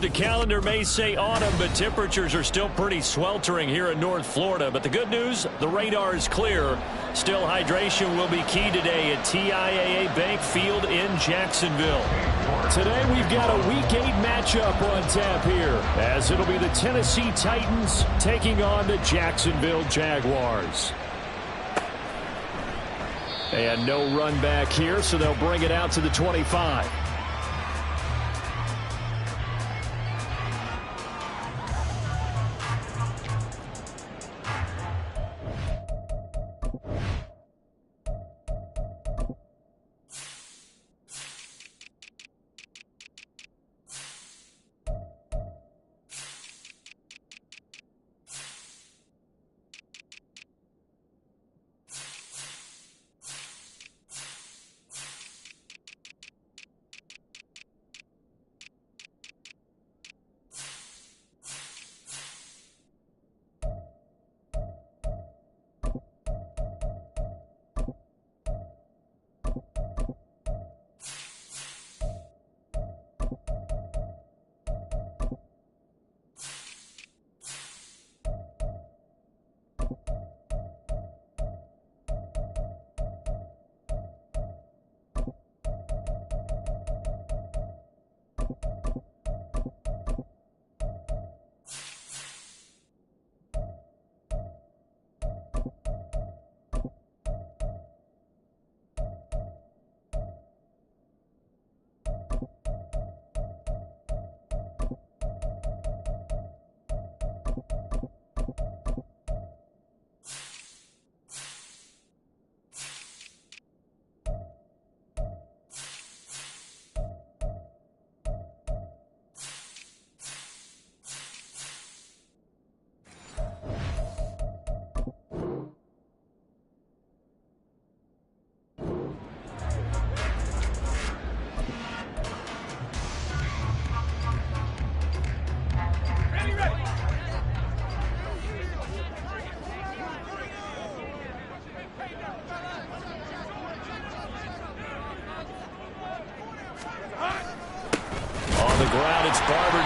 The calendar may say autumn, but temperatures are still pretty sweltering here in North Florida. But the good news, the radar is clear. Still, hydration will be key today at TIAA Bank Field in Jacksonville. Today, we've got a Week 8 matchup on tap here, as it'll be the Tennessee Titans taking on the Jacksonville Jaguars. And no run back here, so they'll bring it out to the 25.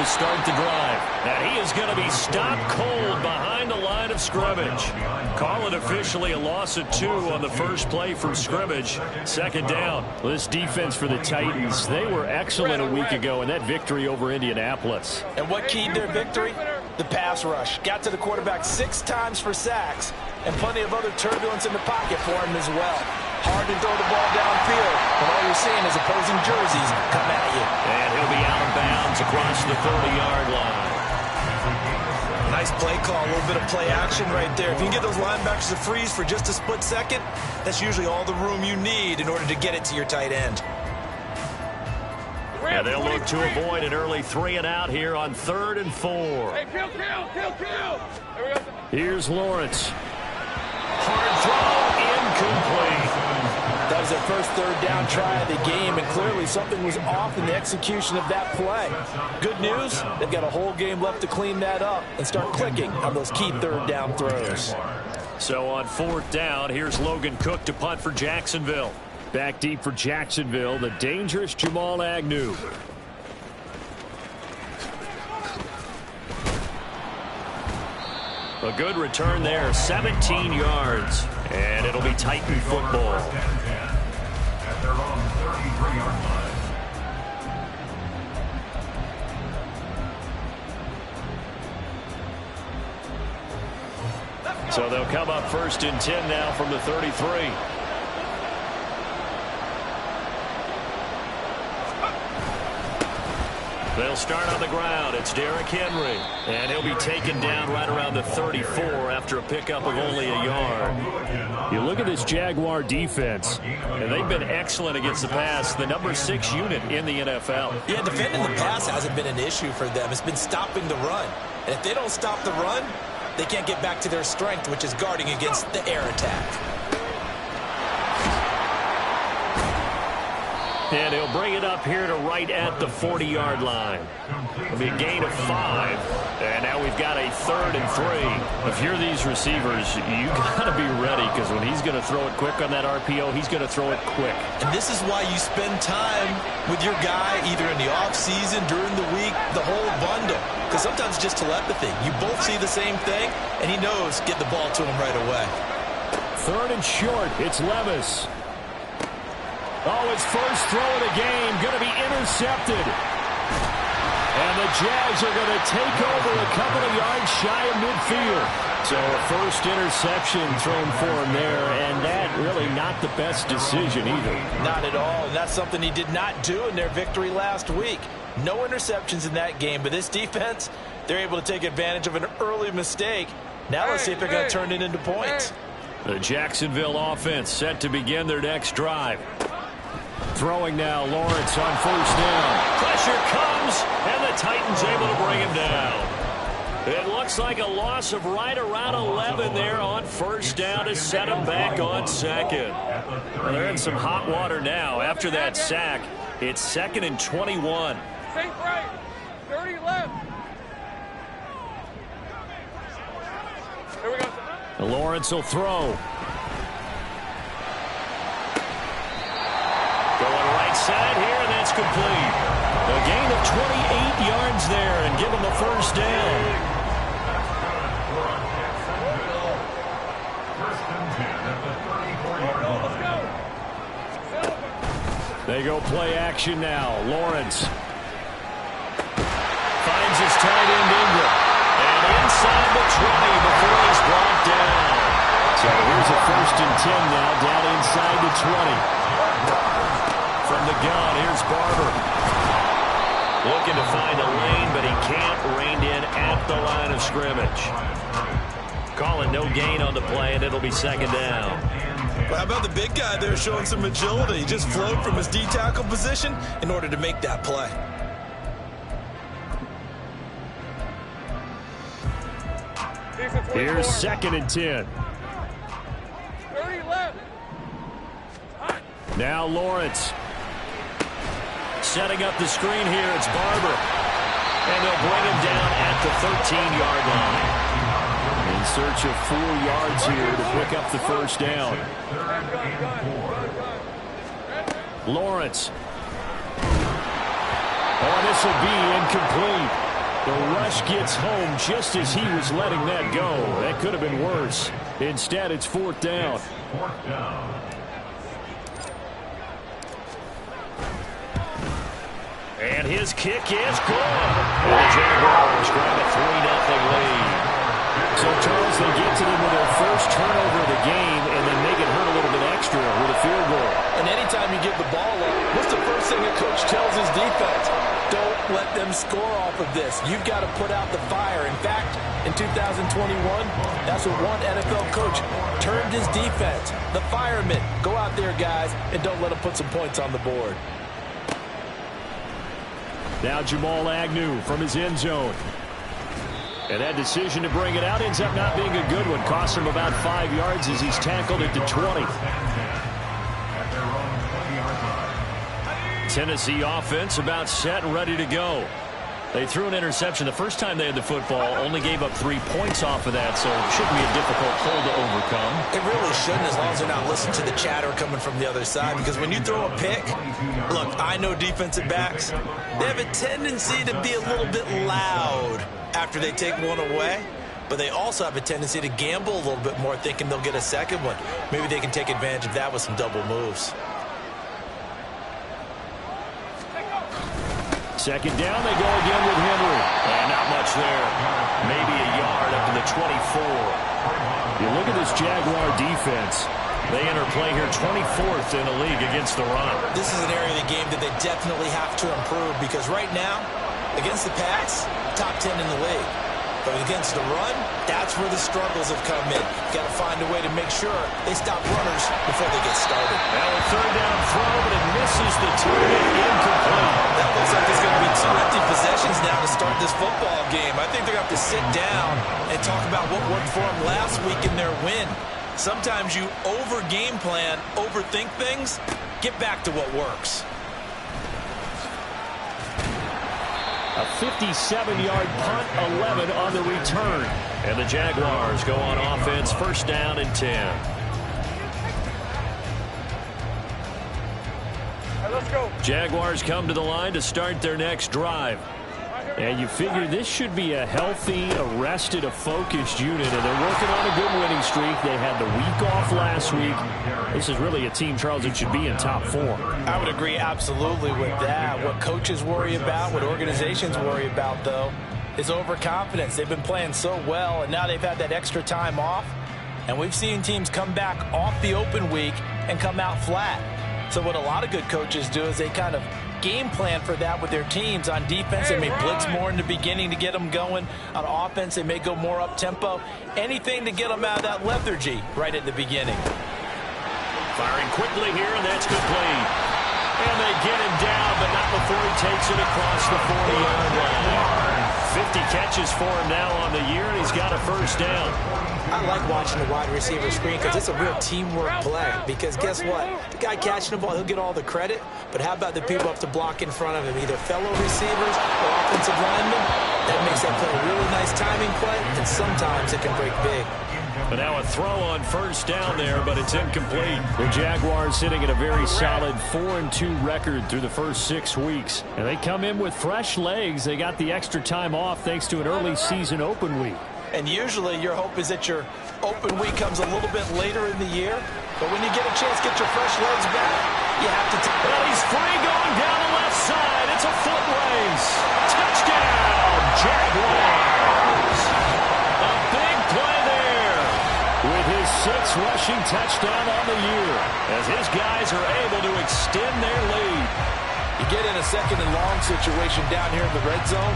Start the drive. And he is going to be stopped cold behind the line of scrimmage. Call it officially a loss of 2 on the first play from scrimmage. Second down. Well, this defense for the Titans, they were excellent a week ago in that victory over Indianapolis. And what keyed their victory? The pass rush. Got to the quarterback 6 times for sacks, and plenty of other turbulence in the pocket for him as well. Hard to throw the ball downfield when all you're seeing is opposing jerseys come at you. And he'll be out of bounds across the 30-yard line. Nice play call, a little bit of play action right there. If you can get those linebackers to freeze for just a split second, that's usually all the room you need in order to get it to your tight end. And they'll look to avoid an early 3 and out here on 3rd and 4. Hey, kill. There we go. Here's Lawrence. Hard throw, incomplete. That was their first 3rd down try of the game, and clearly something was off in the execution of that play. Good news, they've got a whole game left to clean that up and start clicking on those key 3rd down throws. So on 4th down, here's Logan Cook to punt for Jacksonville. Back deep for Jacksonville, the dangerous Jamal Agnew. A good return there, 17 yards. And it'll be Titan football. So they'll come up 1st and 10 now from the 33. They'll start on the ground. It's Derrick Henry. And he'll be taken down right around the 34 after a pickup of only a yard. You look at this Jaguar defense, and they've been excellent against the pass. The number 6 unit in the NFL. Yeah, defending the pass hasn't been an issue for them. It's been stopping the run. And if they don't stop the run, they can't get back to their strength, which is guarding against the air attack. And he'll bring it up here to right at the 40-yard line. It'll be a gain of 5. And now we've got a 3rd and 3. If you're these receivers, you got to be ready, because when he's going to throw it quick on that RPO, he's going to throw it quick. And this is why you spend time with your guy either in the offseason, during the week, the whole bundle. Because sometimes it's just telepathy. You both see the same thing, and he knows get the ball to him right away. 3rd and short. It's Levis. Oh, his first throw of the game going to be intercepted. And the Jags are going to take over a couple of yards shy of midfield. So a first interception thrown for him there, and that really not the best decision either. Not at all, and that's something he did not do in their victory last week. No interceptions in that game, but this defense, they're able to take advantage of an early mistake. Now let's see if they're going to turn it into points. The Jacksonville offense set to begin their next drive. Throwing now, Lawrence on first down. Pressure comes, and the Titans able to bring him down. It looks like a loss of right around 11 there on first down to set him back on second. Well, they're in some hot water now. After that sack, it's 2nd and 21. Think right. 30 left. Here we go. Lawrence will throw. Going right side here, and that's complete. A gain of 28 yards there, and give him a first down. They go play action now. Lawrence finds his tight end Ingram. And inside the 20 before he's brought down. So here's a 1st and 10 now, down inside the 20. From the gun, here's Barber. Looking to find a lane, but he can't rein in at the line of scrimmage. Calling no gain on the play, and it'll be 2nd down. Well, how about the big guy there showing some agility? He just flowed from his D-tackle position in order to make that play. Here's 2nd and 10. 30 left. Now Lawrence. Setting up the screen here, it's Barber. And they'll bring him down at the 13-yard line. In search of 4 yards here to pick up the first down. Lawrence. Oh, this will be incomplete. The rush gets home just as he was letting that go. That could have been worse. Instead, it's 4th down. And his kick is good. And the Jaguars grab a 3-0 lead. So, Charles, they get to them with their first turnover of the game and then make it hurt a little bit extra with a field goal. And anytime you give the ball up, what's the first thing a coach tells his defense? Don't let them score off of this. You've got to put out the fire. In fact, in 2021, that's what one NFL coach termed his defense. The firemen. Go out there, guys, and don't let them put some points on the board. Now Jamal Agnew from his end zone. And that decision to bring it out ends up not being a good one. Costs him about 5 yards as he's tackled at the 20. Tennessee offense about set and ready to go. They threw an interception the first time they had the football, only gave up 3 points off of that, so it shouldn't be a difficult hole to overcome. It really shouldn't, as long as they're not listening to the chatter coming from the other side, because when you throw a pick, look, I know defensive backs, they have a tendency to be a little bit loud after they take one away, but they also have a tendency to gamble a little bit more, thinking they'll get a second one. Maybe they can take advantage of that with some double moves. Second down, they go again with Henry. And not much there. Maybe a yard up to the 24. You look at this Jaguar defense. They enter play here 24th in the league against the run. This is an area of the game that they definitely have to improve, because right now, against the pass, top 10 in the league. But against the run, that's where the struggles have come in. Got to find a way to make sure they stop runners before they get started. Now a third down throw, but it misses the target. Incomplete. That looks like there's going to be 2 empty possessions now to start this football game. I think they're going to have to sit down and talk about what worked for them last week in their win. Sometimes you over-game plan, overthink things, get back to what works. A 57-yard punt, 11 on the return. And the Jaguars go on offense, first down and 10. Let's go. Jaguars come to the line to start their next drive. And you figure this should be a healthy, a focused unit, and they're working on a good winning streak. They had the week off last week. This is really a team, Charles, that should be in top 4. I would agree absolutely with that. What coaches worry about, what organizations worry about, though, is overconfidence. They've been playing so well, and now they've had that extra time off. And we've seen teams come back off the open week and come out flat. So what a lot of good coaches do is they kind of game plan for that with their teams. On defense, they may blitz more in the beginning to get them going. On offense, they may go more up-tempo. Anything to get them out of that lethargy right at the beginning. Firing quickly here, and that's complete. And they get him down, but not before he takes it across the 40-yard line. 50 catches for him now on the year, and he's got a first down. I like watching the wide receiver screen because it's a real teamwork play. Because guess what? The guy catching the ball, he'll get all the credit. But how about the people up to block in front of him, either fellow receivers or offensive linemen? That makes that play a really nice timing play, and sometimes it can break big. But now a throw on first down there, but it's incomplete. The Jaguars sitting at a very solid 4-2 record through the first 6 weeks. And they come in with fresh legs. They got the extra time off thanks to an early season open week. And usually your hope is that your open week comes a little bit later in the year. But when you get a chance to get your fresh legs back, you have to take it. Well, he's free going down the left side. It's a foot race. Touchdown, Jaguars. A big play there with his 6th rushing touchdown on the year as his guys are able to extend their lead. You get in a second and long situation down here in the red zone,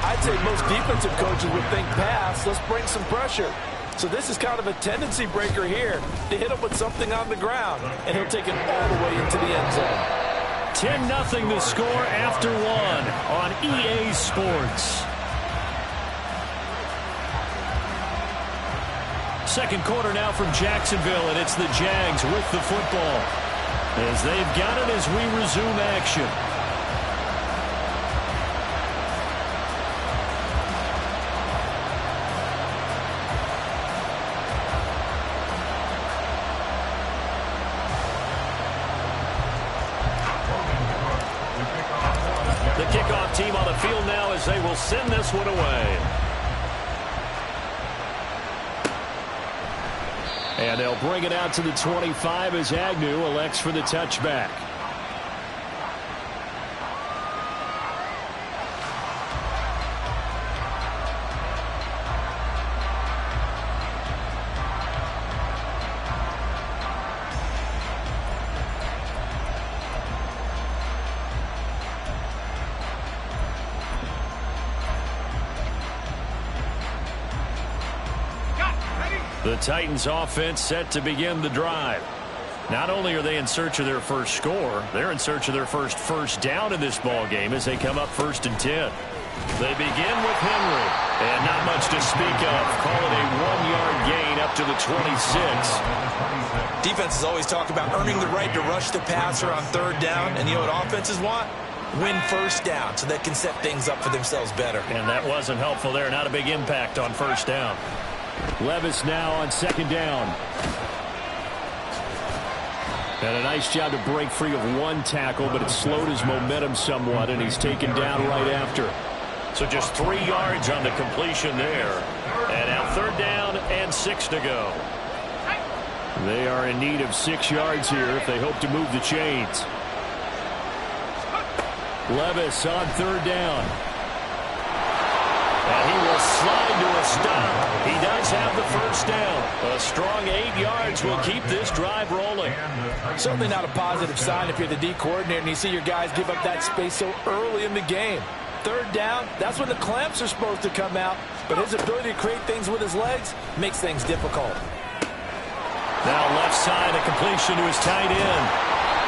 I'd say most defensive coaches would think pass, let's bring some pressure. So this is kind of a tendency breaker here to hit him with something on the ground, and he'll take it all the way into the end zone. 10-0 the score after 1 on EA Sports. Second quarter now from Jacksonville, and it's the Jags with the football as they've got it as we resume action. The kickoff team on the field now as they will send this one away. And they'll bring it out to the 25 as Agnew elects for the touchback. The Titans offense set to begin the drive. Not only are they in search of their first score, they're in search of their first down in this ball game as they come up 1st and 10. They begin with Henry, and not much to speak of. Call it a 1-yard gain up to the 26. Defenses always talk about earning the right to rush the passer on 3rd down, and you know what offenses want? Win first down so they can set things up for themselves better. And that wasn't helpful there. Not a big impact on 1st down. Levis now on 2nd down. And a nice job to break free of 1 tackle, but it slowed his momentum somewhat, and he's taken down right after. So just 3 yards on the completion there. And now 3rd down and 6 to go. They are in need of 6 yards here if they hope to move the chains. Levis on 3rd down. And he will slide to a stop. He does have the first down. A strong 8 yards will keep this drive rolling. Certainly not a positive sign if you're the D coordinator and you see your guys give up that space so early in the game. 3rd down, that's when the clamps are supposed to come out. But his ability to create things with his legs makes things difficult. Now left side, a completion to his tight end.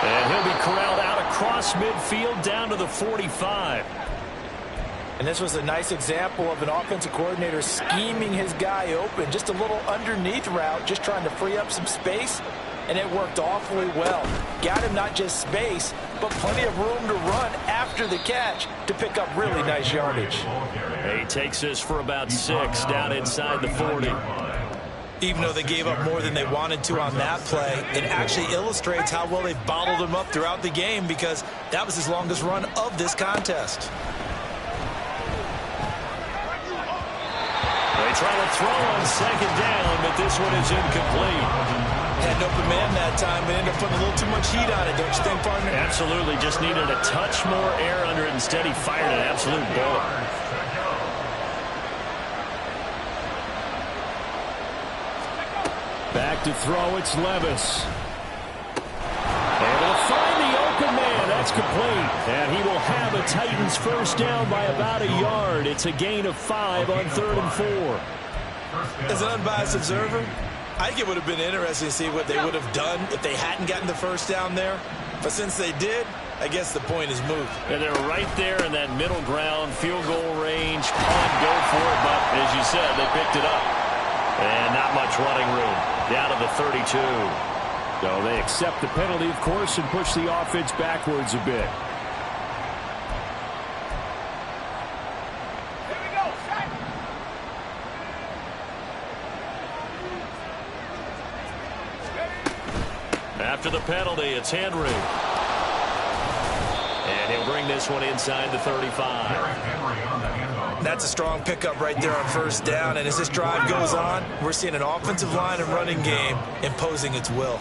And he'll be corralled out across midfield down to the 45. And this was a nice example of an offensive coordinator scheming his guy open. Just a little underneath route, just trying to free up some space. and it worked awfully well. Got him not just space, but plenty of room to run after the catch to pick up really nice yardage. He takes this for about 6 down inside the 40. Even though they gave up more than they wanted to on that play, it actually illustrates how well they bottled him up throughout the game because that was his longest run of this contest. They try to throw on 2nd down, but this one is incomplete. Had an open man that time, but ended up putting a little too much heat on it, don't you think, partner? Absolutely. Just needed a touch more air under it. Instead, he fired an absolute bullet. Back to throw, it's Levis. Able to find the open man. That's complete. And he will have a Titans first down by about a yard. It's a gain of 5 on 3rd and 4. As an unbiased observer, I think it would have been interesting to see what they would have done if they hadn't gotten the first down there. But since they did, I guess the point is moved. And they're right there in that middle ground, field goal range. Punt, go for it. But as you said, they picked it up. And not much running room. Down to the 32. So they accept the penalty, of course, and push the offense backwards a bit. After the penalty, it's Henry. And he'll bring this one inside the 35. That's a strong pickup right there on first down. And as this drive goes on, we're seeing an offensive line and running game imposing its will.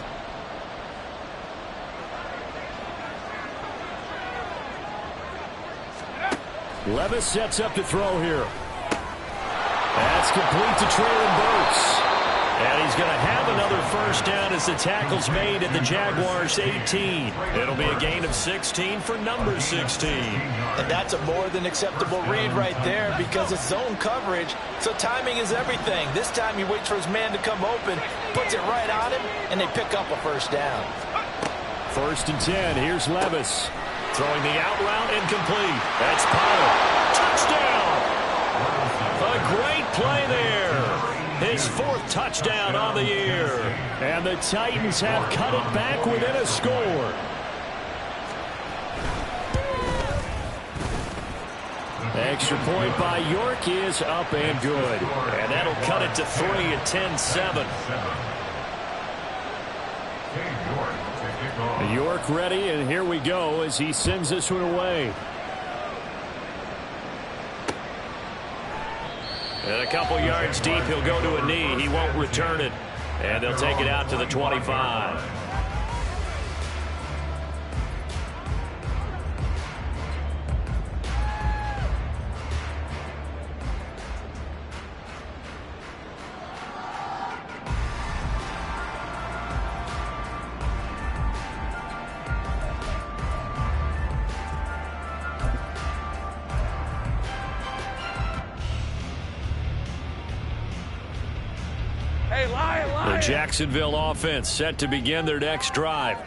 Levis sets up to throw here. That's complete to Traylon Burks. And he's going to have another first down as the tackle's made at the Jaguars' 18. It'll be a gain of 16 for number 16. And that's a more than acceptable read right there because it's zone coverage, so timing is everything. This time he waits for his man to come open, puts it right on him, and they pick up a first down. 1st and 10. Here's Levis. Throwing the out route, incomplete. That's Pollard. Touchdown! A great play there. His 4th touchdown on the year. And the Titans have cut it back within a score. Extra point by York is up and good. And that'll cut it to 3 at 10-7. York ready, and here we go as he sends this one away. And a couple yards deep, he'll go to a knee. He won't return it. And they'll take it out to the 25. The Jacksonville offense set to begin their next drive.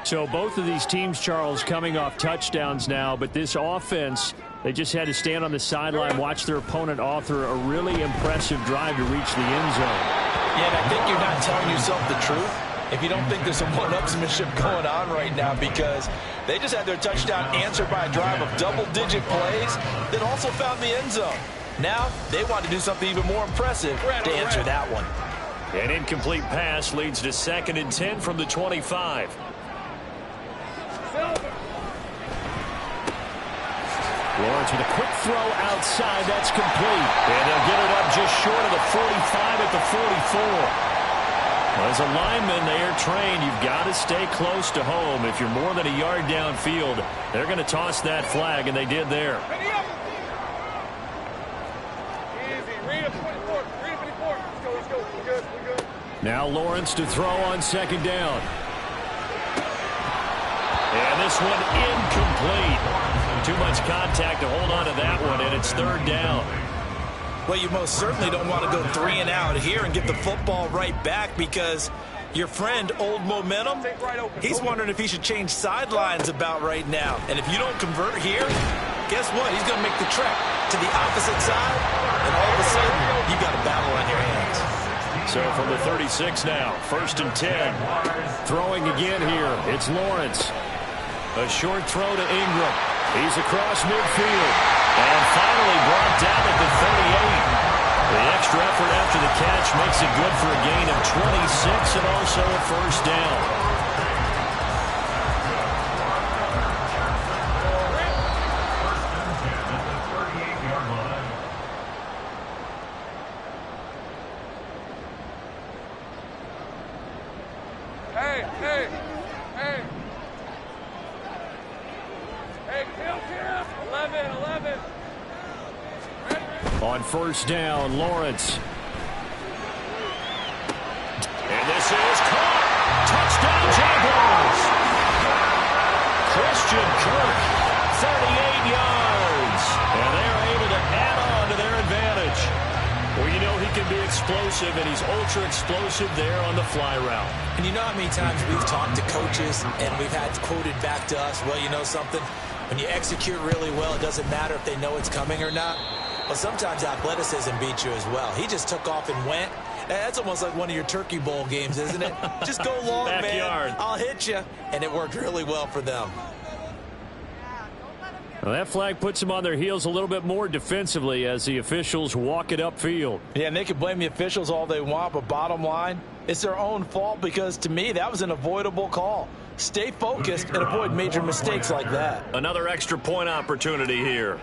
So both of these teams, Charles, coming off touchdowns now, but this offense, they just had to stand on the sideline, watch their opponent author a really impressive drive to reach the end zone. Yeah, and I think you're not telling yourself the truth if you don't think there's some one-upsmanship going on right now, because they just had their touchdown answered by a drive of double-digit plays that also found the end zone. Now they want to do something even more impressive to answer that one. An incomplete pass leads to 2nd and 10 from the 25. Lawrence with a quick throw outside. That's complete. And they'll get it up just short of the 45 at the 44. Well, as a lineman, they are trained. You've got to stay close to home. If you're more than a yard downfield, they're going to toss that flag, and they did there. Now Lawrence to throw on 2nd down. And this one incomplete. Too much contact to hold on to that one, and it's 3rd down. Well, you most certainly don't want to go 3 and out here and get the football right back, because your friend, Old Momentum, he's wondering if he should change sidelines about right now. And if you don't convert here, guess what? He's going to make the trek to the opposite side, and all of a sudden, you got a battle on your hands. So from the 36 now, 1st and 10. Throwing again here, it's Lawrence. A short throw to Ingram. He's across midfield. And finally brought down at the 38. The extra effort after the catch makes it good for a gain of 26 and also a first down. On first down, Lawrence. And this is caught. Touchdown, Jaguars. Christian Kirk, 38 yards. And they are able to add on to their advantage. Well, you know he can be explosive, and he's ultra explosive there on the fly route. And you know how many times we've talked to coaches and we've had quoted back to us, well, you know something? When you execute really well, it doesn't matter if they know it's coming or not. Well, sometimes athleticism beats you as well. He just took off and went. That's almost like one of your Turkey Bowl games, isn't it? Just go long, Backyard. man. I'll hit you. And it worked really well for them. Well, that flag puts them on their heels a little bit more defensively as the officials walk it upfield. Yeah, and they can blame the officials all they want, but bottom line, it's their own fault because, to me, that was an avoidable call. Stay focused and avoid major mistakes like that. Another extra point opportunity here.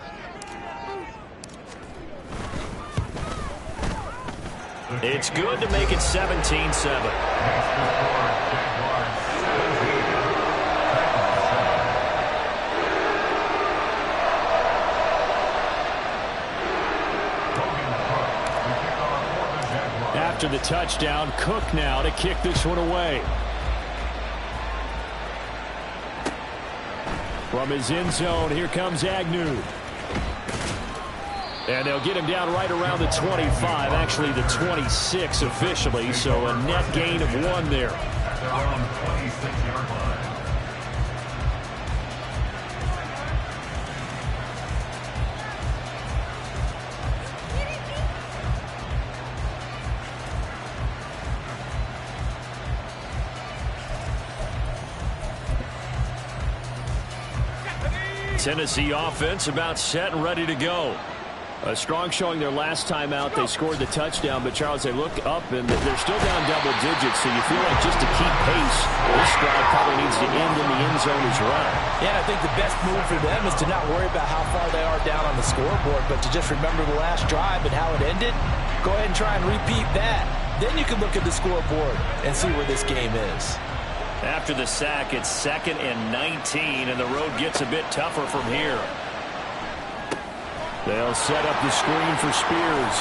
It's good to make it 17-7. After the touchdown, Cook now to kick this one away. From his end zone, here comes Agnew. And they'll get him down right around the 25, actually the 26 officially, so a net gain of 1 there. Tennessee offense about set and ready to go. A strong showing their last time out. They scored the touchdown, but Charles, they look up and they're still down double digits, so you feel like just to keep pace, this drive probably needs to end in the end zone as well. Yeah, I think the best move for them is to not worry about how far they are down on the scoreboard, but to just remember the last drive and how it ended. Go ahead and try and repeat that. Then you can look at the scoreboard and see where this game is. After the sack, it's 2nd and 19, and the road gets a bit tougher from here. They'll set up the screen for Spears.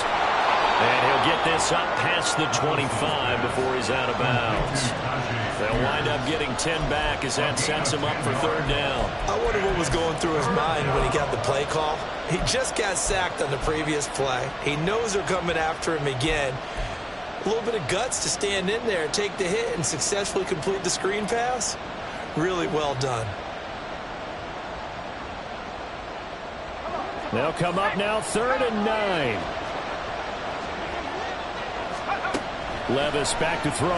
And he'll get this up past the 25 before he's out of bounds. They'll wind up getting 10 back as that sets him up for 3rd down. I wonder what was going through his mind when he got the play call. He just got sacked on the previous play. He knows they're coming after him again. A little bit of guts to stand in there, take the hit, and successfully complete the screen pass. Really well done. They'll come up now 3rd and 9. Levis back to throw.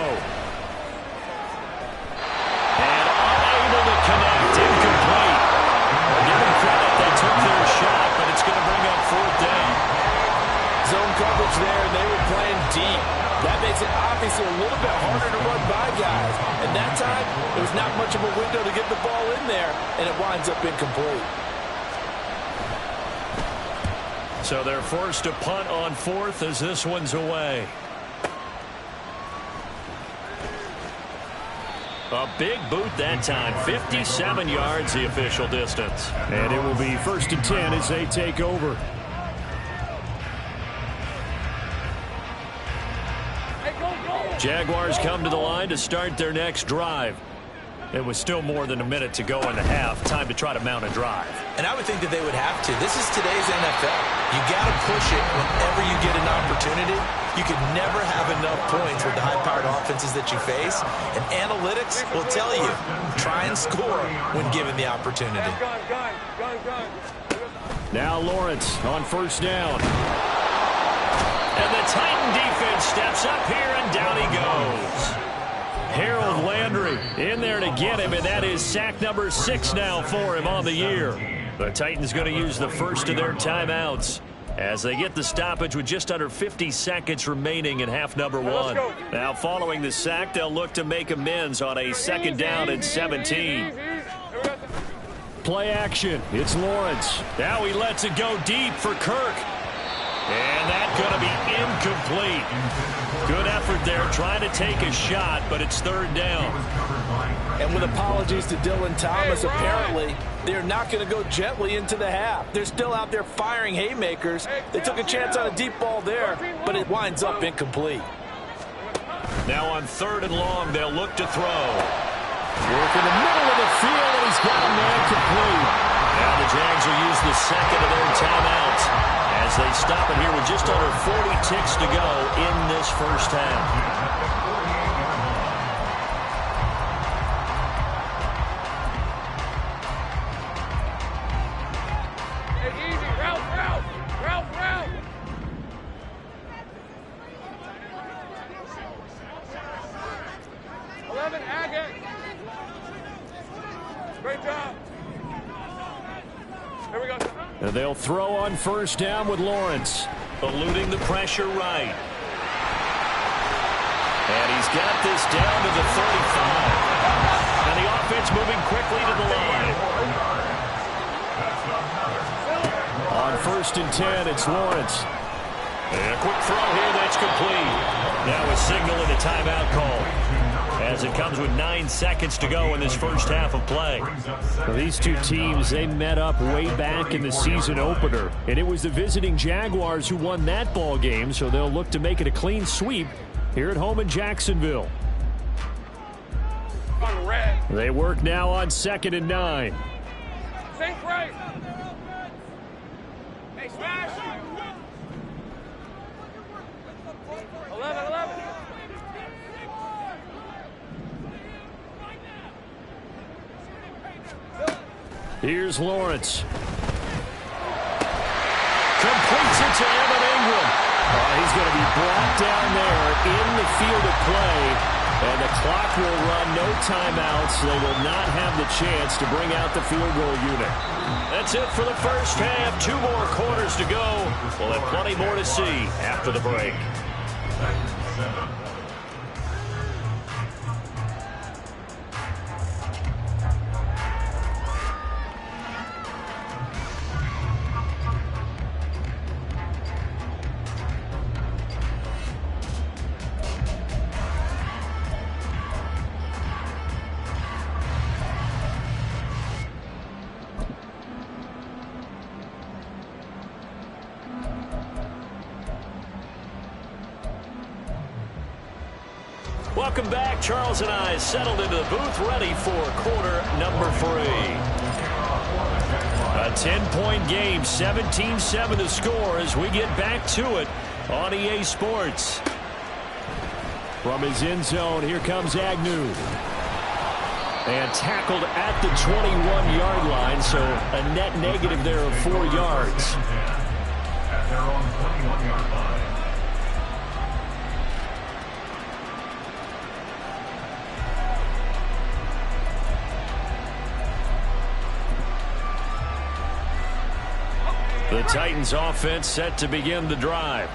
And unable to connect, incomplete. Give them credit, they took their shot, but it's going to bring up 4th down. Zone coverage there, and they were playing deep. That makes it obviously a little bit harder to run by guys. And that time, there was not much of a window to get the ball in there, and it winds up incomplete. So they're forced to punt on 4th as this one's away. A big boot that time. 57 yards the official distance. And it will be 1st and 10 as they take over. Jaguars come to the line to start their next drive. It was still more than a minute to go in the half. Time to try to mount a drive. And I would think that they would have to. This is today's NFL. You got to push it whenever you get an opportunity. You can never have enough points with the high-powered offenses that you face. And analytics will tell you, try and score when given the opportunity. Now Lawrence on 1st down. And the Titan defense steps up here and get him, and that is sack number 6 now for him on the year. The Titans going to use the first of their timeouts as they get the stoppage with just under 50 seconds remaining in half number 1. Now following the sack, they'll look to make amends on a 2nd down and 17. Play action. It's Lawrence. Now he lets it go deep for Kirk. And that's going to be incomplete. Good effort there trying to take a shot, but it's 3rd down. And with apologies to Dylan Thomas, apparently they're not going to go gently into the half. They're still out there firing haymakers. They took a chance on a deep ball there, but it winds up incomplete. Now on 3rd and long, they'll look to throw. Work in the middle of the field, and he's got a man complete. Now the Jags will use the 2nd of their timeouts as they stop it here with just under 40 ticks to go in this first half. Route. 11, Agate. Great job. Here we go. And they'll throw on 1st down with Lawrence. Eluding the pressure right. And he's got this down to the 35. And the offense moving quickly to the line. On 1st and 10, it's Lawrence. And a quick throw here that's complete. Now a signal and a timeout call, as it comes with 9 seconds to go in this first half of play. Well, these two teams, they met up way back in the season opener, and it was the visiting Jaguars who won that ball game, so they'll look to make it a clean sweep here at home in Jacksonville. They work now on 2nd and 9. Sink right. Hey, smash. 11. Here's Lawrence. Completes it to Evan Ingram. He's going to be brought down there in the field of play, and the clock will run, no timeouts. They will not have the chance to bring out the field goal unit. That's it for the first half. 2 more quarters to go. We'll have plenty more to see after the break. Welcome back. Charles and I settled into the booth, ready for quarter number 3. A 10-point game, 17-7 the score as we get back to it on EA Sports. From his end zone, here comes Agnew. And tackled at the 21-yard line, so a net negative there of 4 yards. At their own 21-yard line. The Titans offense set to begin the drive.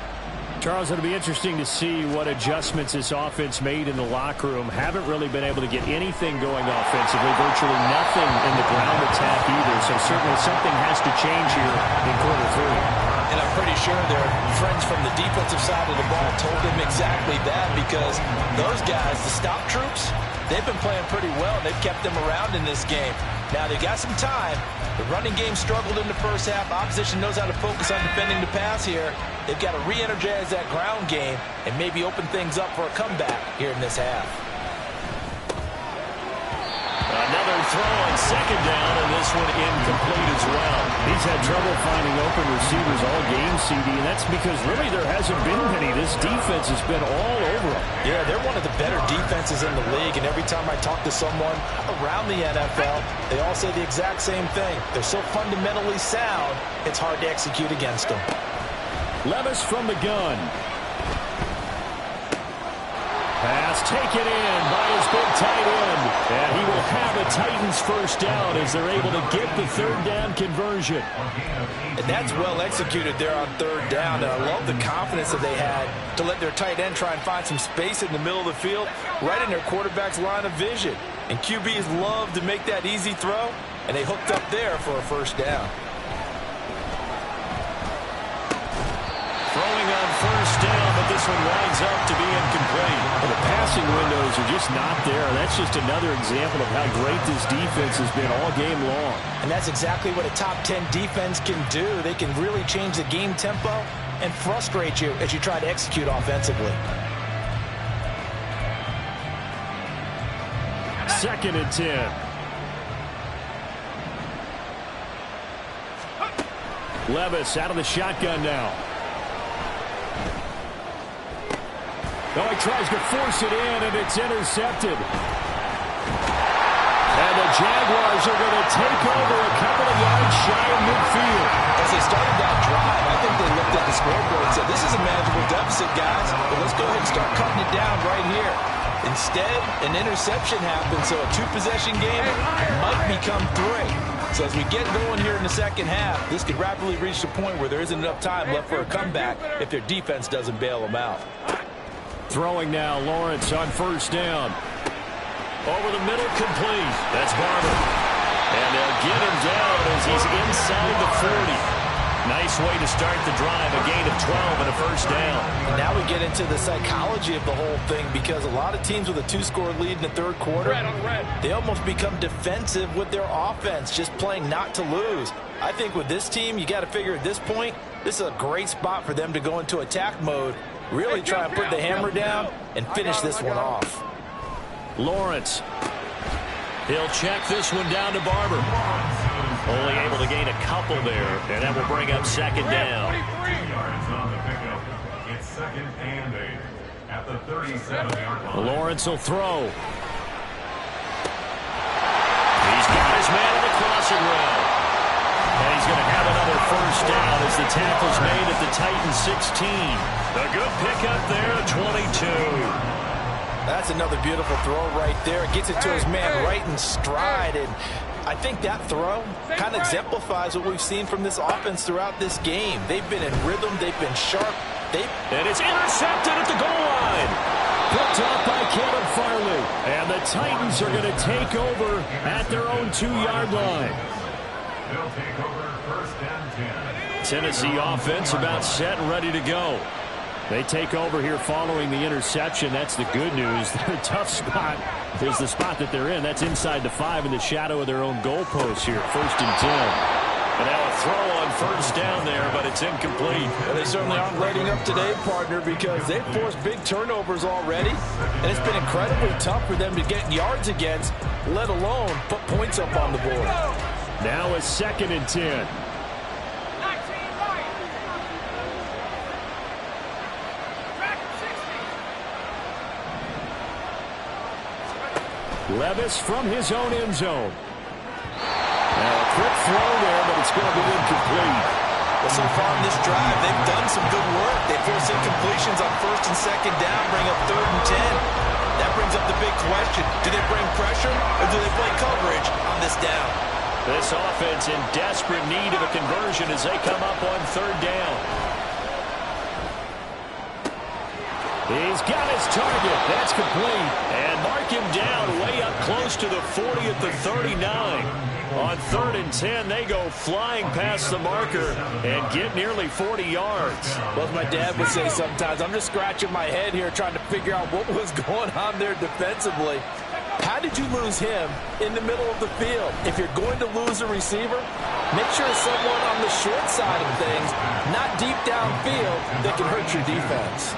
Charles, it'll be interesting to see what adjustments this offense made in the locker room. Haven't really been able to get anything going offensively, virtually nothing in the ground attack either. So certainly something has to change here in quarter 3. And I'm pretty sure their friends from the defensive side of the ball told them exactly that, because those guys, the stop troops, they've been playing pretty well. They've kept them around in this game. Now they've got some time. The running game struggled in the first half. Opposition knows how to focus on defending the pass here. They've got to re-energize that ground game and maybe open things up for a comeback here in this half. Another throw on 2nd down, and this one incomplete as well. He's had trouble finding open receivers all game, CD, and that's because really there hasn't been many. This defense has been all over them. Yeah, they're one of the better defenses in the league, and every time I talk to someone around the NFL, they all say the exact same thing. They're so fundamentally sound, it's hard to execute against them. Levis from the gun. Pass taken in by his big tight end. And he will Titans first down as they're able to get the third down conversion. And that's well executed there on third down. And I love the confidence that they had to let their tight end try and find some space in the middle of the field, right in their quarterback's line of vision. And QBs love to make that easy throw, and they hooked up there for a first down. Throwing on first down, but this one winds up to be incomplete. Well, the passing windows are just not there. That's just another example of how great this defense has been all game long. And that's exactly what a top 10 defense can do. They can really change the game tempo and frustrate you as you try to execute offensively. 2nd and 10. Levis out of the shotgun now. Oh, he tries to force it in, and it's intercepted. And the Jaguars are going to take over a couple of yards shy of midfield. As they started that drive, I think they looked at the scoreboard and said, this is a manageable deficit, guys, but let's go ahead and start cutting it down right here. Instead, an interception happened, so a two-possession game might become 3. So as we get going here in the second half, this could rapidly reach the point where there isn't enough time left for a comeback if their defense doesn't bail them out. Throwing now, Lawrence on first down. Over the middle, complete. That's Barber. And they'll get him down as he's inside the 40. Nice way to start the drive, a gain of 12 and a first down. And now we get into the psychology of the whole thing, because a lot of teams with a 2-score lead in the third quarter, they almost become defensive with their offense, just playing not to lose. I think with this team, you got to figure at this point, this is a great spot for them to go into attack mode, really try and put the hammer down and finish this one off. Lawrence. He'll check this one down to Barber. Only able to gain a couple there, and that will bring up 2nd down. It's 2nd and 8 at the 37-yard line. Lawrence will throw. He's got his man in the crossing route. And he's going to have another first down as the tackle's made at the Titans 16. A good pickup there at 22. That's another beautiful throw right there. Gets it to his man right in stride. And I think that throw kind of exemplifies what we've seen from this offense throughout this game. They've been in rhythm. They've been sharp. And it's intercepted at the goal line. Picked up by Caleb Farley. And the Titans are going to take over at their own 2-yard line. They'll take over 1st and 10. Tennessee offense about set and ready to go. They take over here following the interception. That's the good news. The tough spot is the spot that they're in. That's inside the 5 in the shadow of their own goalpost here. 1st and 10. And now a throw on first down there, but it's incomplete. Well, they certainly aren't letting up today, partner, because they've forced big turnovers already. And it's been incredibly tough for them to get yards against, let alone put points up on the board. Now a 2nd and 10. Levis from his own end zone. Now a quick throw there, but it's going to be incomplete. Well, so far in this drive, they've done some good work. They forced incompletions on 1st and 2nd down, bring up 3rd and 10. That brings up the big question. Do they bring pressure or do they play coverage on this down? This offense in desperate need of a conversion as they come up on 3rd down. He's got his target. That's complete. And mark him down way up close to the 40 at the 39. On 3rd and 10, they go flying past the marker and get nearly 40 yards. Well, as my dad would say sometimes, I'm just scratching my head here trying to figure out what was going on there defensively. How did you lose him in the middle of the field? If you're going to lose a receiver, make sure it's someone on the short side of things, not deep downfield, that can hurt your defense.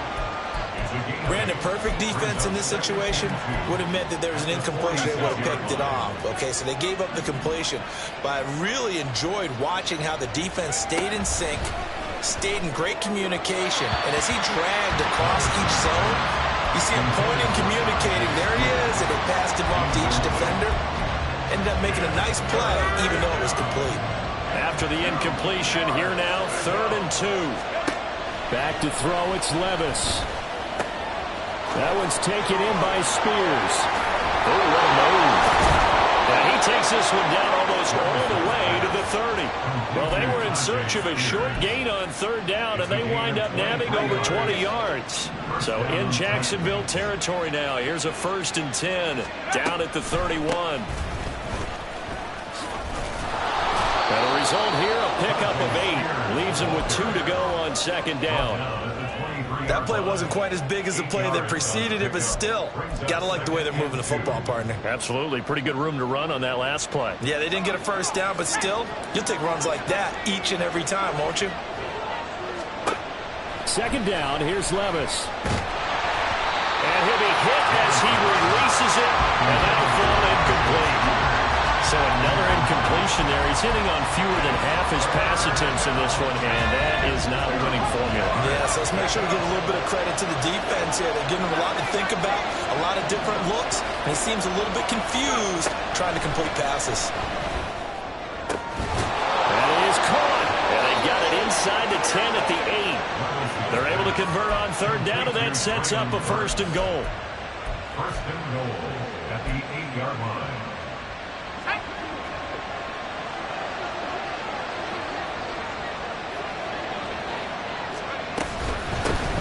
Brandon, perfect defense in this situation would have meant that there was an incompletion. They would have picked it off. Okay, so they gave up the completion. But I really enjoyed watching how the defense stayed in sync, stayed in great communication. And as he dragged across each zone, you see him pointing, communicating. There he is, and they passed him off to each defender. Ended up making a nice play, even though it was complete. After the incompletion, here now, 3rd and 2. Back to throw, it's Levis. That one's taken in by Spears. Oh, what a move. And he takes this one down almost all the way to the 30. Well, they were in search of a short gain on third down, and they wind up nabbing over 20 yards. So in Jacksonville territory now. Here's a 1st and 10 down at the 31. And the result here, a pickup of 8. Leaves them with 2 to go on 2nd down. That play wasn't quite as big as the play that preceded it, but still, got to like the way they're moving the football, partner. Absolutely. Pretty good room to run on that last play. Yeah, they didn't get a 1st down, but still, you'll take runs like that each and every time, won't you? 2nd down, here's Levis. And he'll be hit as he releases it, and that'll fall incomplete. So another incompletion there. He's hitting on fewer than half his pass attempts in this one, and that is not a winning formula. Yes, let's make sure we give a little bit of credit to the defense here. They're giving him a lot to think about, a lot of different looks, and he seems a little bit confused trying to complete passes. That is caught, and they got it inside the 10 at the 8. They're able to convert on 3rd down, and that sets up a 1st and goal. 1st and goal at the 8-yard line.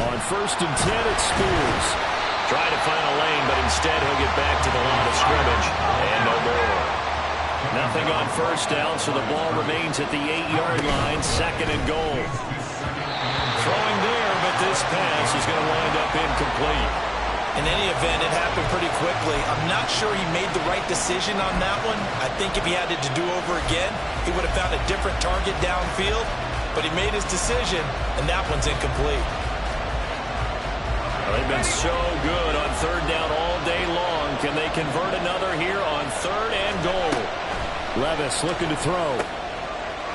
On 1st and 10, it's Spears. Trying to find a lane, but instead he'll get back to the line of scrimmage. And no more. Nothing on 1st down, so the ball remains at the 8-yard line. 2nd and goal. Throwing there, but this pass is going to wind up incomplete. In any event, it happened pretty quickly. I'm not sure he made the right decision on that one. I think if he had it to do over again, he would have found a different target downfield. But he made his decision, and that one's incomplete. They've been so good on 3rd down all day long. Can they convert another here on 3rd and goal? Levis looking to throw.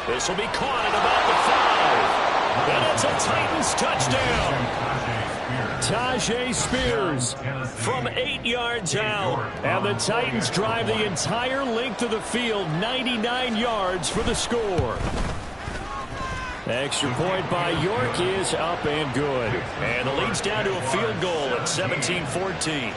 This will be caught at about the 5. And it's a Titans touchdown. Tajay Spears from 8 yards out. And the Titans drive the entire length of the field, 99 yards for the score. Extra point by York is up and good. And the lead's down to a field goal at 17-14.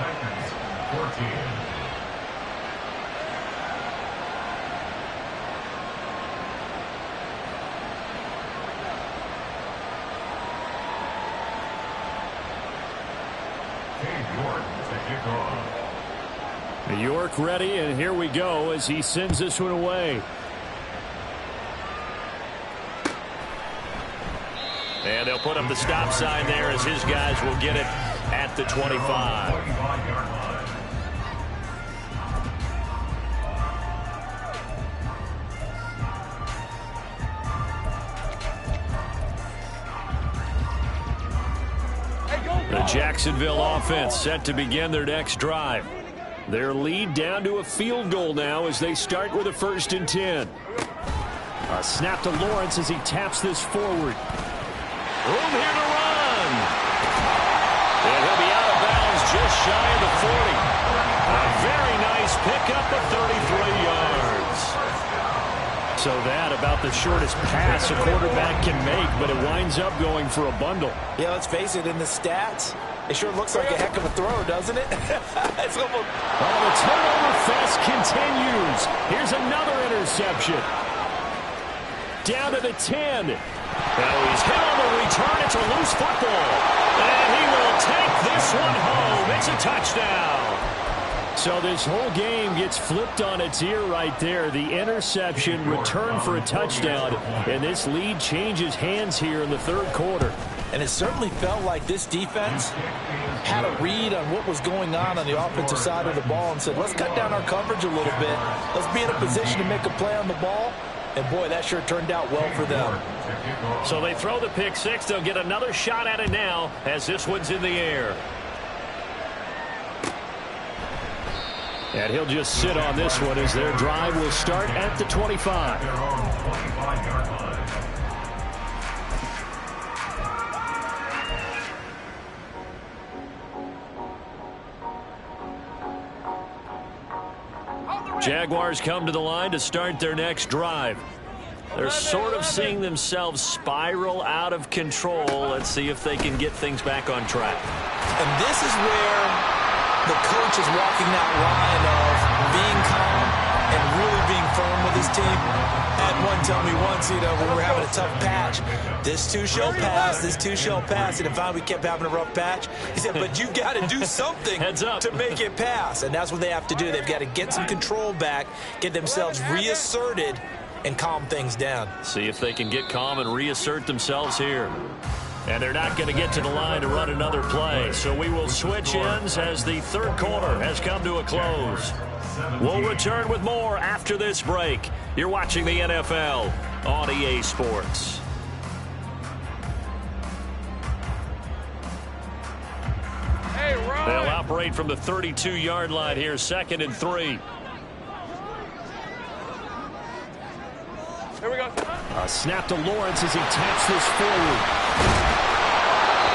York ready, and here we go as he sends this one away. And they'll put up the stop sign there as his guys will get it at the 25. The Jacksonville offense set to begin their next drive. Their lead down to a field goal now as they start with a 1st and 10. A snap to Lawrence as he taps this forward. Room here to run. And he'll be out of bounds just shy of the 40. A very nice pickup of 33 yards. So that about the shortest pass a quarterback can make, but it winds up going for a bundle. Yeah, let's face it, in the stats, it sure looks like a heck of a throw, doesn't it? It's almost... Oh, the turnover fest continues. Here's another interception. Down to the 10. Now he's hit on the return. It's a loose football. And he will take this one home. It's a touchdown. So this whole game gets flipped on its ear right there. The interception, return for a touchdown. And this lead changes hands here in the 3rd quarter. And it certainly felt like this defense had a read on what was going on the offensive side of the ball and said, let's cut down our coverage a little bit. Let's be in a position to make a play on the ball. And, boy, that sure turned out well for them. So they throw the pick 6. They'll get another shot at it now as this one's in the air. And he'll just sit on this one as their drive will start at the 25. Jaguars come to the line to start their next drive. They're sort of seeing themselves spiral out of control. Let's see if they can get things back on track. And this is where the coach is walking that line of being calm and really being firm with his team. Had one tell me once, when we were having a tough patch, this too shall pass, this too shall pass. And if we kept having a rough patch, he said, but you got to do something to make it pass. And that's what they have to do. They've got to get some control back, get themselves reasserted, and calm things down. See if they can get calm and reassert themselves here. And they're not going to get to the line to run another play. So we will switch ends as the third quarter has come to a close. We'll return with more after this break. You're watching the NFL on EA Sports. Hey, Ron. They'll operate from the 32-yard line here, 2nd and 3. Here we go. A snap to Lawrence as he taps this forward.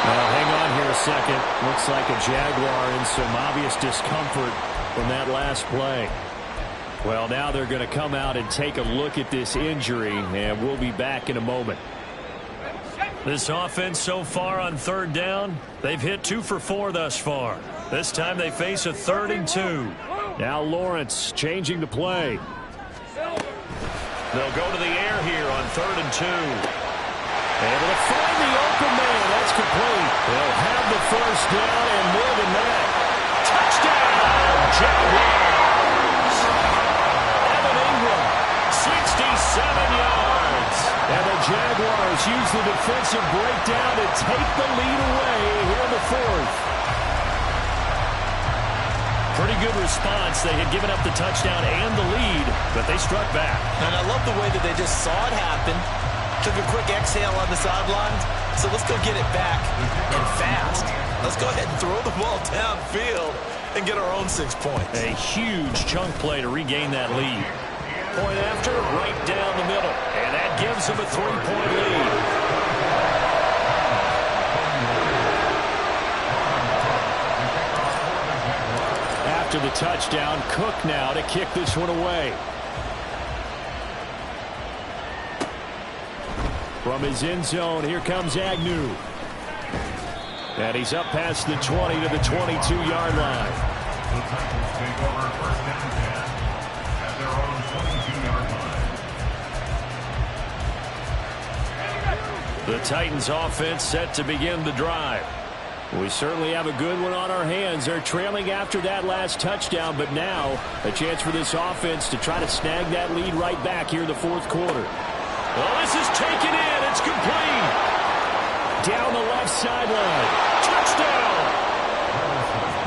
Well, hang on here a second. Looks like a Jaguar in some obvious discomfort from that last play. Well, now they're going to come out and take a look at this injury, and we'll be back in a moment. This offense so far on 3rd down, they've hit 2 for 4 thus far. This time they face a 3rd and 2. Now Lawrence changing the play. They'll go to the air here on 3rd and 2. Able to find the open man. That's complete. They'll have the first down and more than that. Touchdown, Jaguars. Evan Ingram, 67 yards. And the Jaguars use the defensive breakdown to take the lead away here in the 4th. Pretty good response. They had given up the touchdown and the lead, but they struck back. And I love the way that they just saw it happen, took a quick exhale on the sidelines. So let's go get it back and fast. Let's go ahead and throw the ball downfield and get our own 6 points. A huge chunk play to regain that lead. Point after, right down the middle. And that gives them a 3-point lead. After the touchdown, Cook now to kick this one away. From his end zone, here comes Agnew. And he's up past the 20 to the 22-yard line. The Titans offense set to begin the drive. We certainly have a good one on our hands. They're trailing after that last touchdown, but now a chance for this offense to try to snag that lead right back here in the 4th quarter. Well, this is taken in. It's complete. Down the left sideline. Touchdown.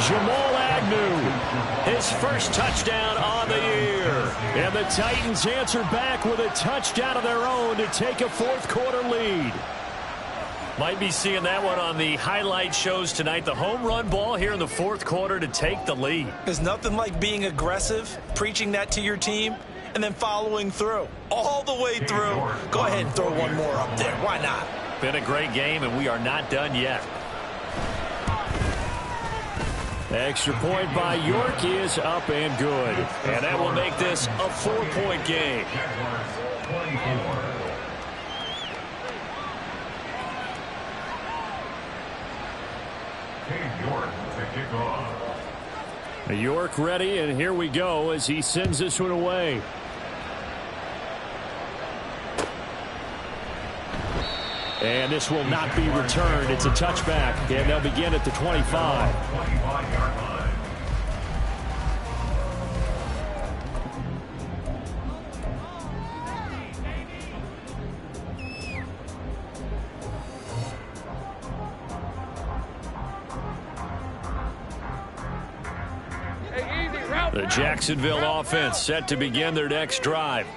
Jamal Agnew. His first touchdown on the year. And the Titans answer back with a touchdown of their own to take a 4th quarter lead. Might be seeing that one on the highlight shows tonight. The home run ball here in the 4th quarter to take the lead. There's nothing like being aggressive, preaching that to your team, and then following through. All the way through. Go ahead and throw one more up there. Why not? Been a great game, and we are not done yet. Extra point by York is up and good. And that will make this a 4-point game. York ready, and here we go as he sends this one away. And this will not be returned. It's a touchback, and they'll begin at the 25. The Jacksonville offense set to begin their next drive.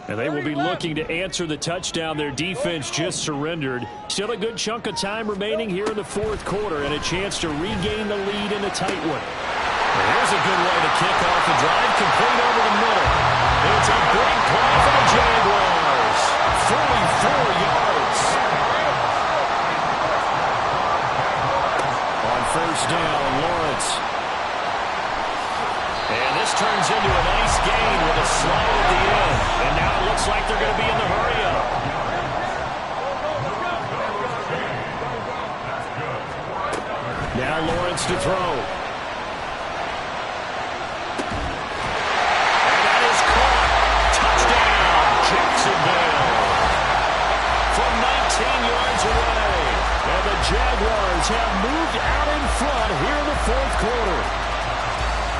And they will be looking to answer the touchdown their defense just surrendered. Still a good chunk of time remaining here in the 4th quarter and a chance to regain the lead in a tight one. Well, here's a good way to kick off the drive, complete over the middle. It's a big play for the Jaguars. 44 yards. On 1st down, Lawrence. And this turns into a nice gain with a slide at the end. And now it looks like they're going to be in the hurry-up. Now Lawrence to throw. And that is caught. Raiders have moved out in front here in the fourth quarter.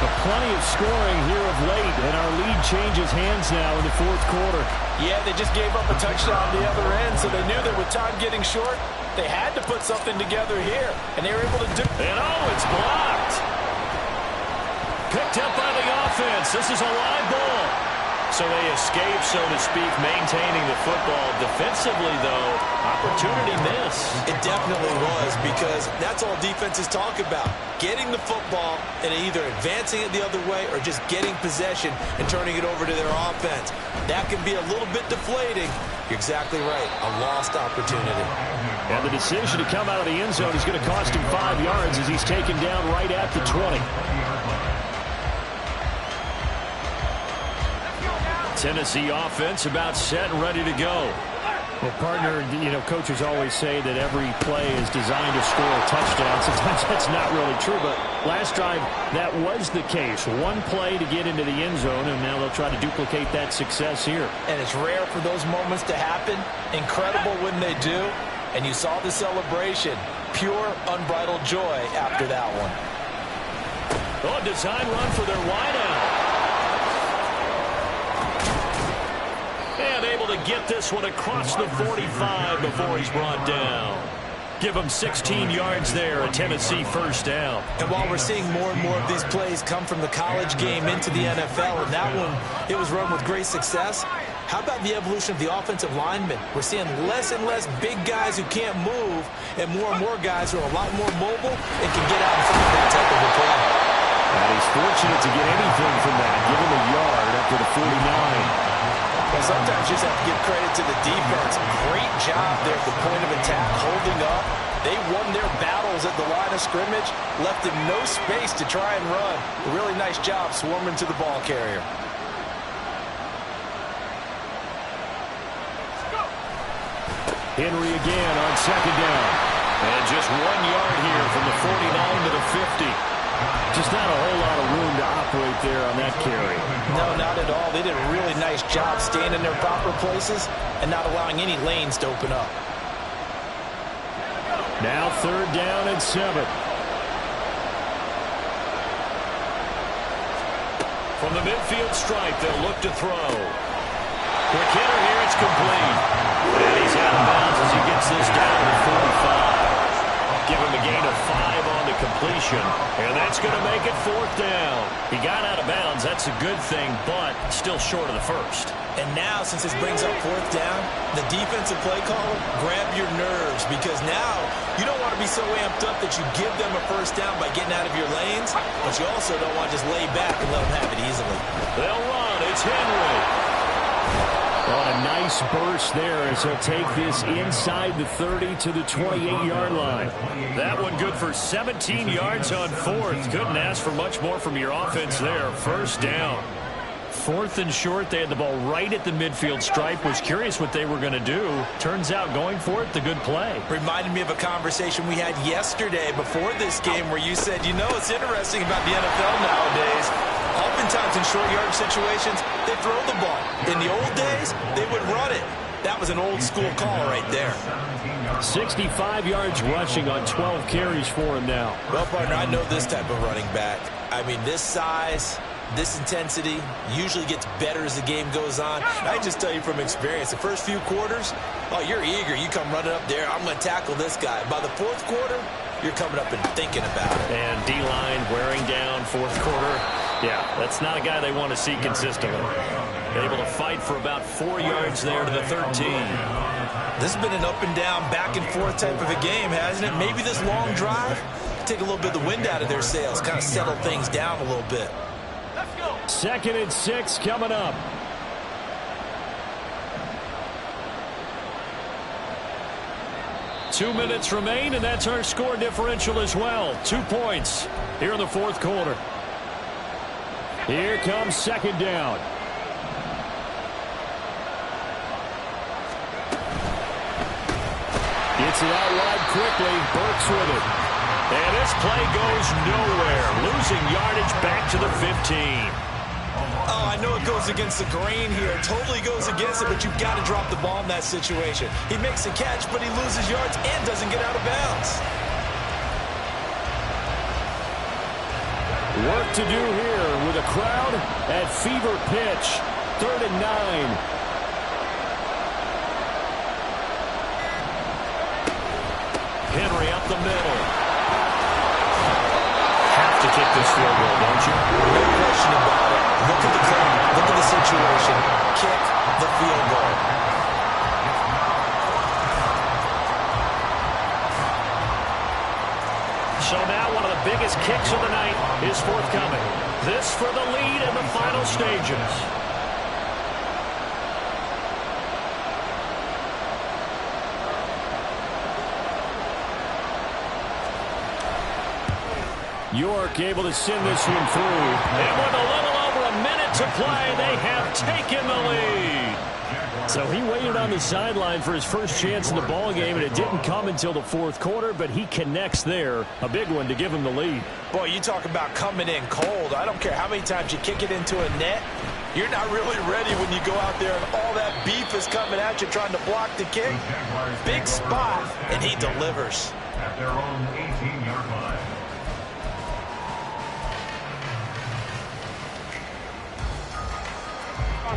But plenty of scoring here of late, and our lead changes hands now in the fourth quarter. Yeah, they just gave up a touchdown on the other end, so they knew that with time getting short, they had to put something together here, and they were able to do it. And it's blocked. Picked up by the offense. This is a live ball. So they escape, so to speak, maintaining the football. Defensively, though, opportunity miss. It definitely was, because that's all defenses talk about. Getting the football and either advancing it the other way or just getting possession and turning it over to their offense. That can be a little bit deflating. You're exactly right. A lost opportunity. And the decision to come out of the end zone is going to cost him 5 yards as he's taken down right at the 20. Tennessee offense about set and ready to go. Well, partner, coaches always say that every play is designed to score a touchdown. Sometimes that's not really true, but last drive, that was the case. One play to get into the end zone, and now they'll try to duplicate that success here. And it's rare for those moments to happen. Incredible when they do. And you saw the celebration. Pure, unbridled joy after that one. Oh, design run for their wideout. And able to get this one across the 45 before he's brought down. Give him 16 yards there, a Tennessee first down. And while we're seeing more and more of these plays come from the college game into the NFL, and that one, it was run with great success, how about the evolution of the offensive linemen? We're seeing less and less big guys who can't move, and more guys who are a lot more mobile and can get out in front of that type of a play. And he's fortunate to get anything from that. Give him a yard up to the 49. Well, sometimes you just have to give credit to the defense. Great job there at the point of attack, holding up. They won their battles at the line of scrimmage, left him no space to try and run. A really nice job swarming to the ball carrier. Henry again on second down. And just 1 yard here from the 49 to the 50. Just not a whole lot of room to operate there on that carry. No, not at all. They did a really nice job staying in their proper places and not allowing any lanes to open up. Now third down and 7. From the midfield stripe, they'll look to throw. Quick hitter here, it's complete. And he's out of bounds as he gets this down to 45. Give him a gain of 5 on the completion. And that's going to make it fourth down. He got out of bounds. That's a good thing, but still short of the first. And now, since this brings up fourth down, the defensive play caller, grab your nerves, because now you don't want to be so amped up that you give them a first down by getting out of your lanes, but you also don't want to just lay back and let them have it easily. They'll run. It's Henry. Oh, a nice burst there as he'll take this inside the 30 to the 28-yard line. That one good for 17 yards on fourth. Couldn't ask for much more from your offense there. First down. Fourth and short, they had the ball right at the midfield stripe. Was curious what they were going to do. Turns out going for it, the good play. Reminded me of a conversation we had yesterday before this game where you said, it's interesting about the NFL nowadays. Oftentimes in short yardage situations, they throw the ball. In the old days, they would run it. That was an old school call right there. 65 yards rushing on 12 carries for him now. Well, partner, I know this type of running back. I mean, this size, this intensity usually gets better as the game goes on. And I just tell you from experience, the first few quarters, you're eager. You come running up there, I'm going to tackle this guy. By the fourth quarter, you're coming up and thinking about it. And D-line wearing down fourth quarter. Yeah, that's not a guy they want to see consistently. Able to fight for about 4 yards there to the 13. This has been an up and down, back and forth type of a game, hasn't it? Maybe this long drive, take a little bit of the wind out of their sails, kind of settle things down a little bit. Let's go. 2nd and 6 coming up. Two minutes remain, and that's our score differential as well. 2 points here in the fourth quarter. Here comes second down. Gets it out wide quickly. Burks with it. And this play goes nowhere. Losing yardage back to the 15. Oh, I know it goes against the grain here. It totally goes against it, but you've got to drop the ball in that situation. He makes a catch, but he loses yards and doesn't get out of bounds. Work to do here with a crowd at fever pitch. 3rd and 9. Henry up the middle. Have to kick this field goal, don't you? No question about it. Look at the clock. Look at the situation. Kick the field goal. So now one of the biggest kicks of the night is forthcoming. This for the lead in the final stages. York able to send this one through. And with a little over a minute to play, they have taken the lead. So he waited on the sideline for his first chance in the ball game, and it didn't come until the 4th quarter, but he connects there. A big one to give him the lead. Boy, you talk about coming in cold. I don't care how many times you kick it into a net. You're not really ready when you go out there and all that beef is coming at you trying to block the kick. Big spot, and he delivers. At their own 18-yard line.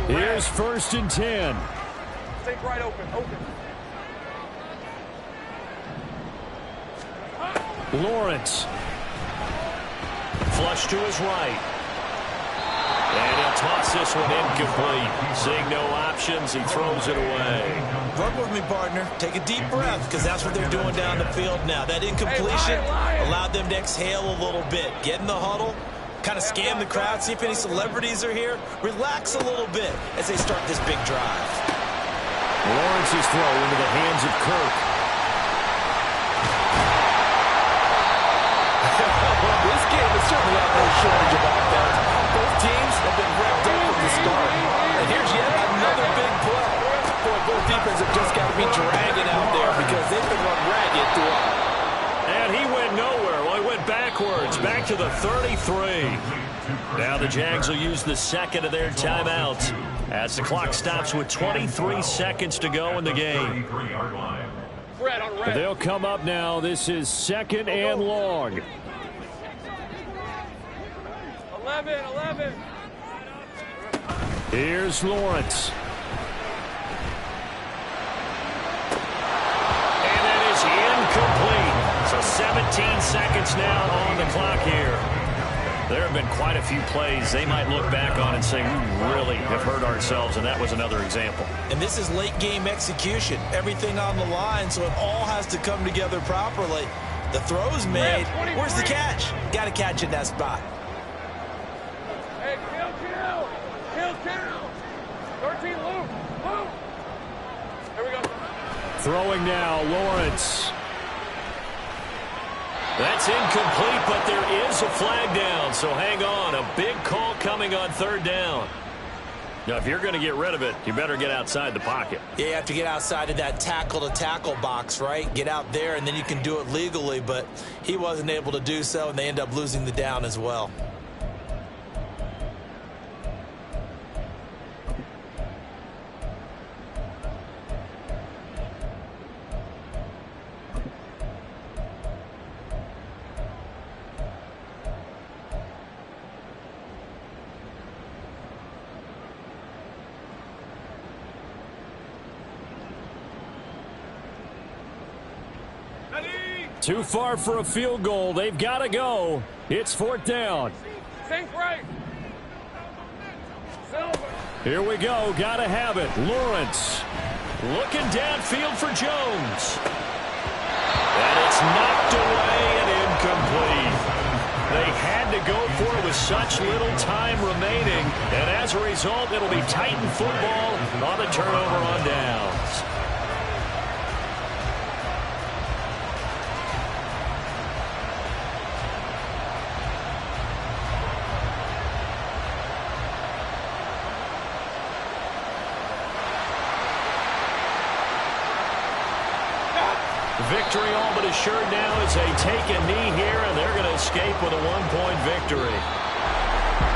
Here's 1st and 10. Take right open. Lawrence. Flush to his right. And he'll toss this one incomplete. Seeing no options, he throws it away. Work with me, partner. Take a deep breath, because that's what they're doing down the field now. That incompletion allowed them to exhale a little bit. Get in the huddle. Kind of scan the crowd, see if any celebrities are here. Relax a little bit as they start this big drive. Lawrence's throw into the hands of Kirk. Well, this game has certainly had no shortage of offense. Both teams have been revved up from the start. And here's yet another big play. Boy, both defenses have just got to be dragging out there because they've been run ragged throughout. And he went nowhere. Well, he went backwards, back to the 33. Now the Jags will use the second of their timeouts as the clock stops with 23 seconds to go in the game. They'll come up now. This is 2nd and long. 11. Here's Lawrence. And that is incomplete. So 17 seconds now on the clock here. There have been quite a few plays they might look back on and say, we really have hurt ourselves, and that was another example. And this is late game execution. Everything on the line, so it all has to come together properly. The throw's made. Where's the catch? Got to catch in that spot. Hey, kill. 13, Luke. Here we go. Throwing now, Lawrence. That's incomplete, but there is a flag down, so hang on. A big call coming on 3rd down. Now, if you're going to get rid of it, you better get outside the pocket. Yeah, you have to get outside of that tackle-to-tackle box, right? Get out there, and then you can do it legally, but he wasn't able to do so, and they end up losing the down as well. Too far for a field goal. They've got to go. It's 4th down. Think right. Here we go. Got to have it. Lawrence looking downfield for Jones. And it's knocked away and incomplete. They had to go for it with such little time remaining. And as a result, it'll be Titan football on the turnover on downs. Victory all but assured now as they take a knee here, and they're going to escape with a 1-point victory.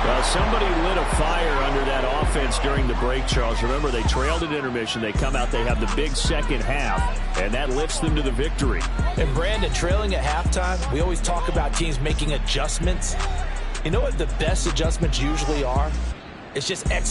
Well, somebody lit a fire under that offense during the break, Charles. Remember, they trailed at intermission. They come out, they have the big second half, and that lifts them to the victory. And, Brandon, trailing at halftime, we always talk about teams making adjustments. You know what the best adjustments usually are? It's just executing.